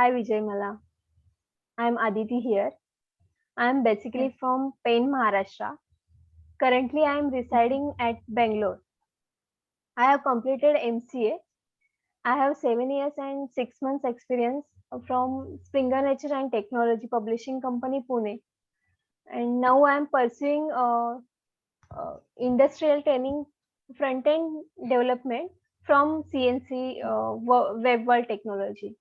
Hi Vijay Mala. I'm Aditi here. I'm Yes. basically from Pune, Maharashtra. Currently, I'm Okay. residing at Bangalore. I have completed MCA. I have 7 years and 6 months experience from Springer Nature and Technology Publishing Company, Pune. And now I'm pursuing industrial training front end development from CNC Web World Technology.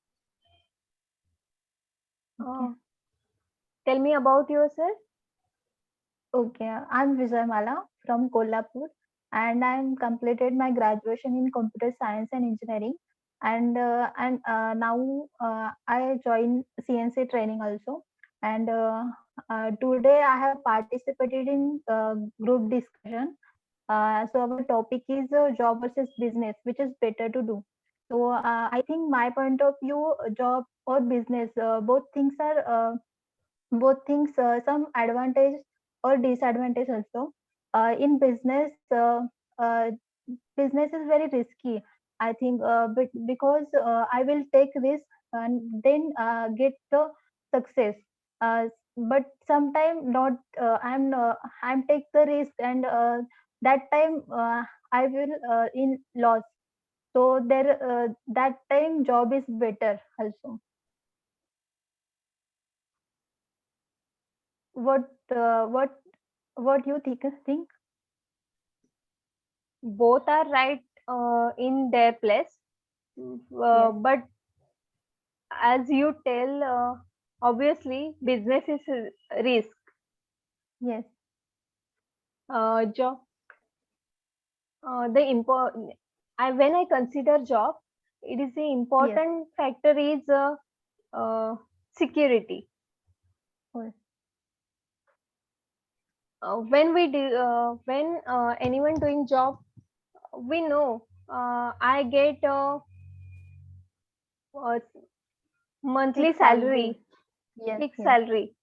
Okay. Uh, Tell me about yourself. Okay. I'm Vijay Mala from Kolhapur, and I'm completed my graduation in computer science and engineering. And now I join CNC training also. And today I have participated in group discussion. So our topic is job versus business, which is better to do. So I think my point of view, job or business, both things some advantage or disadvantage also. In business, business is very risky, I think, but because I will take risk and then get the success. uh, but sometime not, I'm take the risk, and that time I will in loss. So there, that time job is better also. What what what you think? Both are right in their place. Yes. But as you tell, obviously business is a risk. Yes. Job, the when I consider job, it is the Yes. important factor is security. Yes. When anyone doing job, we know I get uh, monthly Fixed salary. salary, Yes. fixed Yes. salary.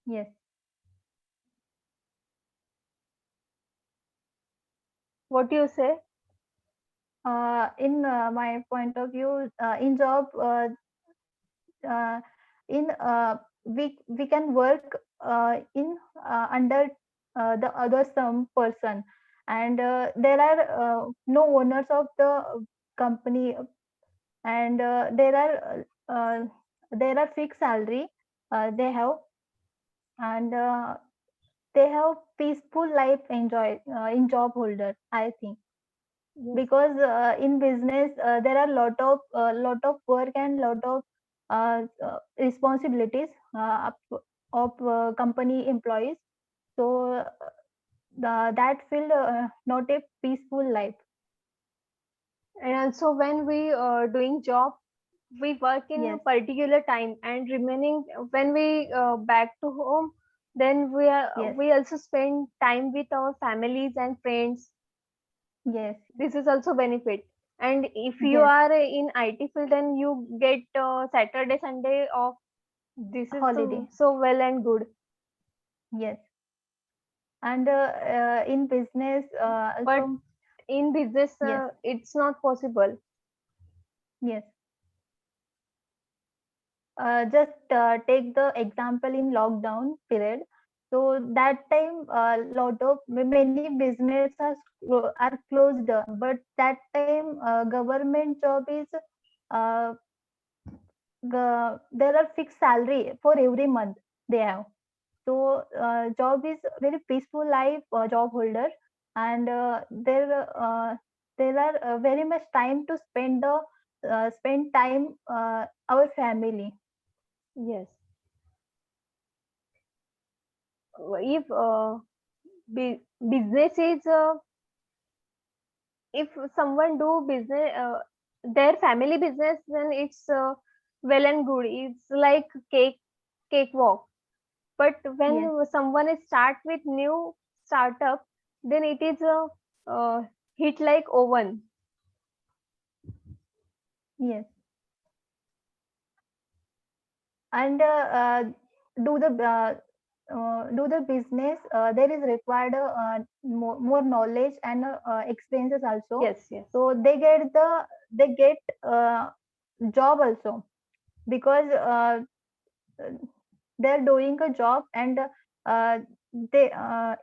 Yes. What do you say? In my point of view, in job, uh, in we can work in under the other some person, and there are no owners of the company, and there are fixed salary they have, and they have peaceful life enjoy in job holder, I think. Yes. Because in business there are lot of work and lot of responsibilities of company employees. So that feel not a peaceful life. And also when we doing job, we work in a Yes. particular time and remaining when we back to home, then Yes. we also spend time with our families and friends. Yes. This is also benefit. And if you Yes. are in IT field, then you get Saturday Sunday off. This is Holiday. so well and good. Yes. And in business But also. in business Yes. it's not possible. Yes. Just take the example in lockdown period. So that time, lot of many business are closed, but that time government job is there are fixed salary for every month they have. So job is very peaceful life, job holder, and there are very much time to spend time our family. Yes. If business is if someone do business their family business, then it's well and good, it's like cakewalk. But when Yes. someone is start with new startup, then it is a hit like oven. Yes. And do the do the business, there is required more knowledge and experiences also. Yes, yes. So they get job also. because they're doing a job, and they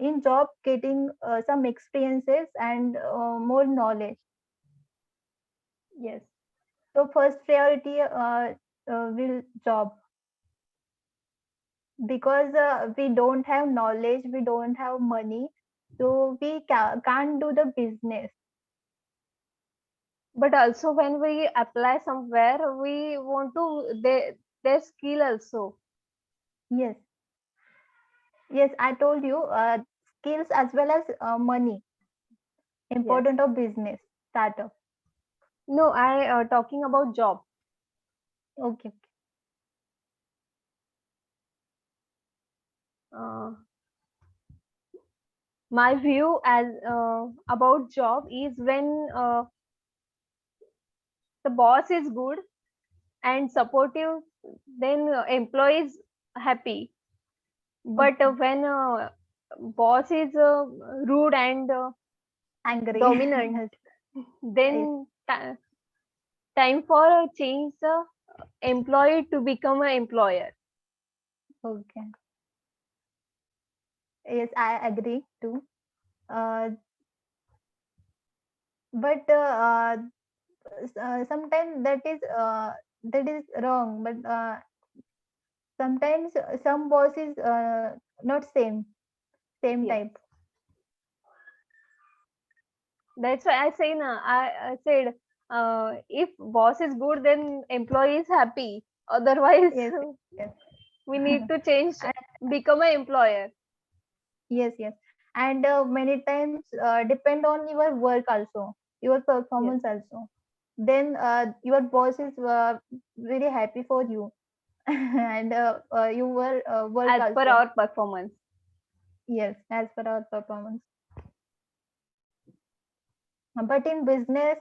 in job getting some experiences and more knowledge. Yes. So first priority will job, because we don't have knowledge, we don't have money, so we can't do the business. But also when we apply somewhere, we want to their skill also. Yes, yes, I told you, skills as well as money Yes. important of business startup. No, I talking about job. Okay. Uh, my view as about job is when the boss is good and supportive, then employees happy. But Okay. when boss is rude and Angry. dominant, Yes. Yes. then time for a change the employee to become an employer. Okay. Yes, I agree too. Uh, but sometimes that is wrong. But sometimes some bosses not same Yes, type. that's why I say na. I said if boss is good, then employee is happy. Otherwise, Yes. Yes. we need to change, And become an employer. yes, yes. And many times depend on your work also, your Yes, performance also. Then your boss is very happy for you, and your work as per also. our performance. Yes, as per our performance. But in business,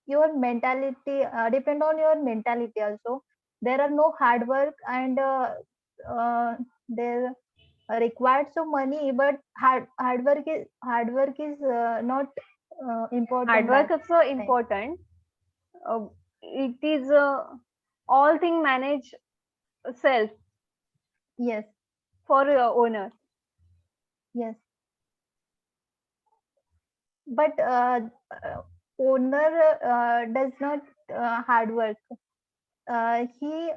your mentality depend on your mentality also. There are no hard work, and there required some money, but hard work is not Hard important work that is so time. important. It is all thing manage self Yes, for your owner. yes. But owner does not hard work. He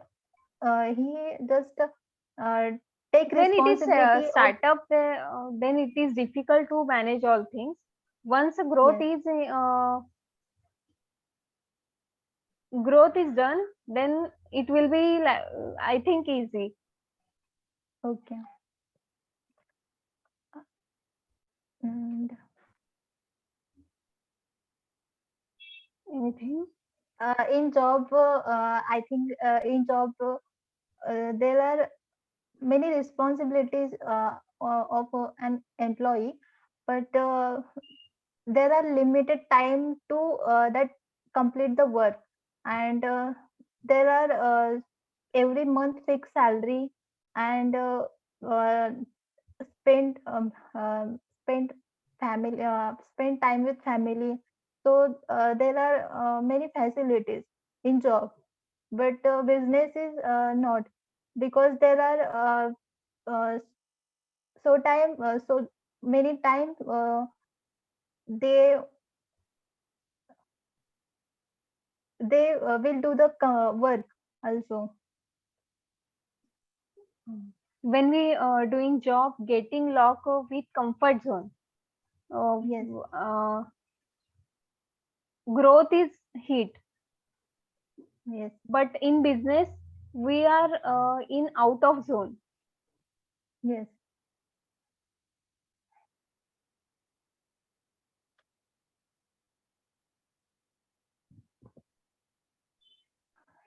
just take When it is responsibility of. startup, then it is difficult to manage all things. Once Yes. growth is done, then it will be I think easy. Okay. And Anything? in job, I think in job there are many responsibilities of an employee, but there are limited time to that complete the work, and there are every month fixed salary, and uh, spend spend spend time with family. So there are many facilities in job, but business is not, because there are so many times they will do the work also. When we are doing job, getting lock with comfort zone. Uh, Yes, uh, growth is hit, yes. but in business, we are in out of zone. Yes.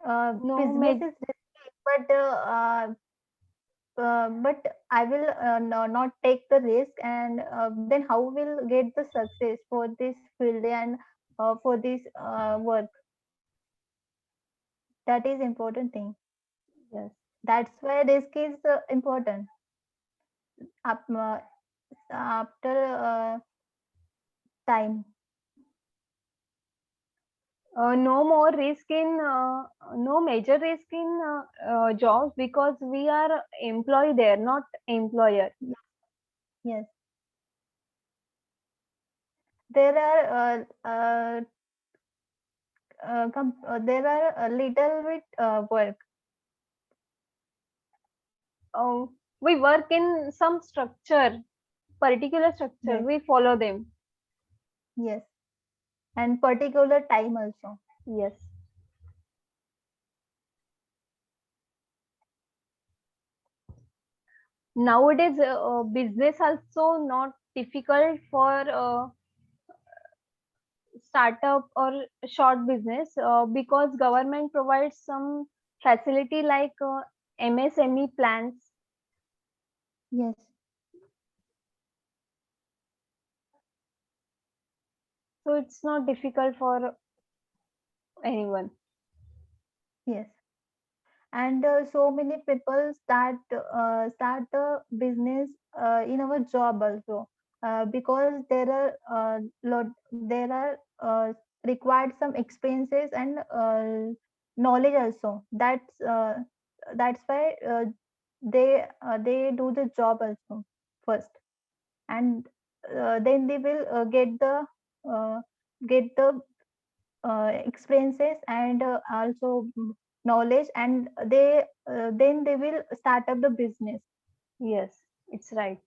No, Business is risky, but I will not take the risk, and then how will get the success for this field, and for this work. That is important thing. yes. That's why risk is important. After time. No more risk in no major risk in jobs because we are employee there, not employer. Yes, there are there are a little bit work. uh, we work in some structure, particular structure, Yes, we follow them. yes, and particular time also. Yes. Nowadays business also not difficult for startup or short business because government provides some facility like MSME plans. Yes, So it's not difficult for anyone. yes. And so many people start a business in our job also, because there are required some experiences and knowledge also. That's why they do the job also first, and then they will uh, get the experiences and also knowledge, and they then they will start up the business. Yes, it's right.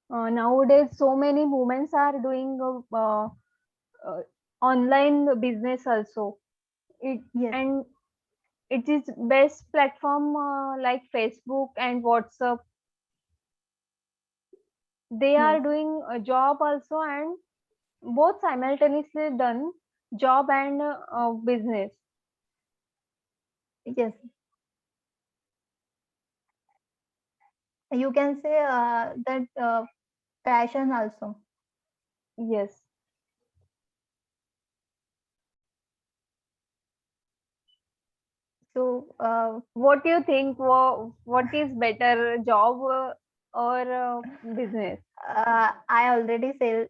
Nowadays so many women are doing uh, online business also. It Yes, and it is best platform like Facebook and WhatsApp. They yes, are doing a job also and both simultaneously done job and business. yes, you can say that passion also. Yes. So What do you think? What is better, job or business? I already said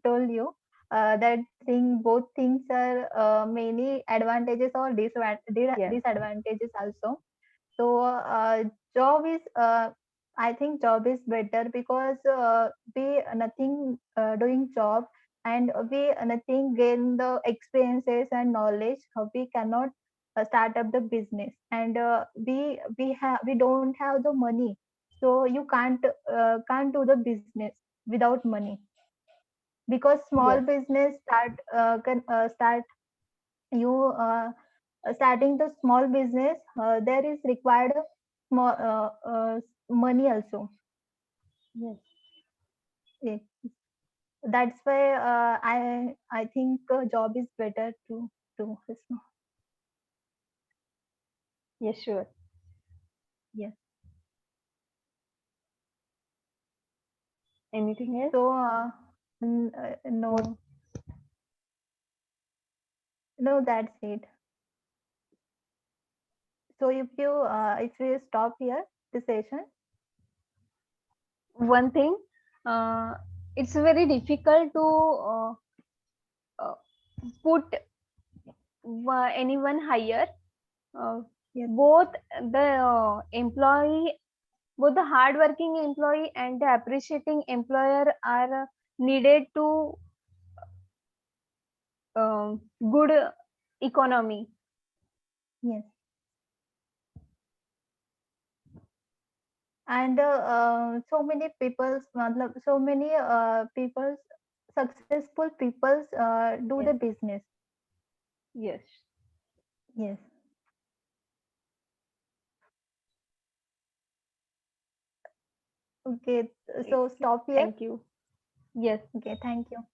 told you that thing both things are many advantages or Yes. disadvantages also. So job is I think job is better because we nothing doing job, and we nothing gain the experiences and knowledge. We cannot start up the business, and we don't have the money, so you can't do the business without money, because small Yes. business can start you starting the small business, there is required small money also. Yes. Yeah. That's why I think job is better to do this now. Yes. Sure. Yes. Anything else? So no, No. no, that's it. So if you stop here the session. One thing, uh, it's very difficult to uh, put anyone higher. Uh, Yes, both the employee, both the hardworking employee and the appreciating employer are needed to good economy. yes. And so many people, so many people, successful people do the Yes. business. Yes. Yes. Okay, so stop here. Thank you. Yes. Okay, thank you.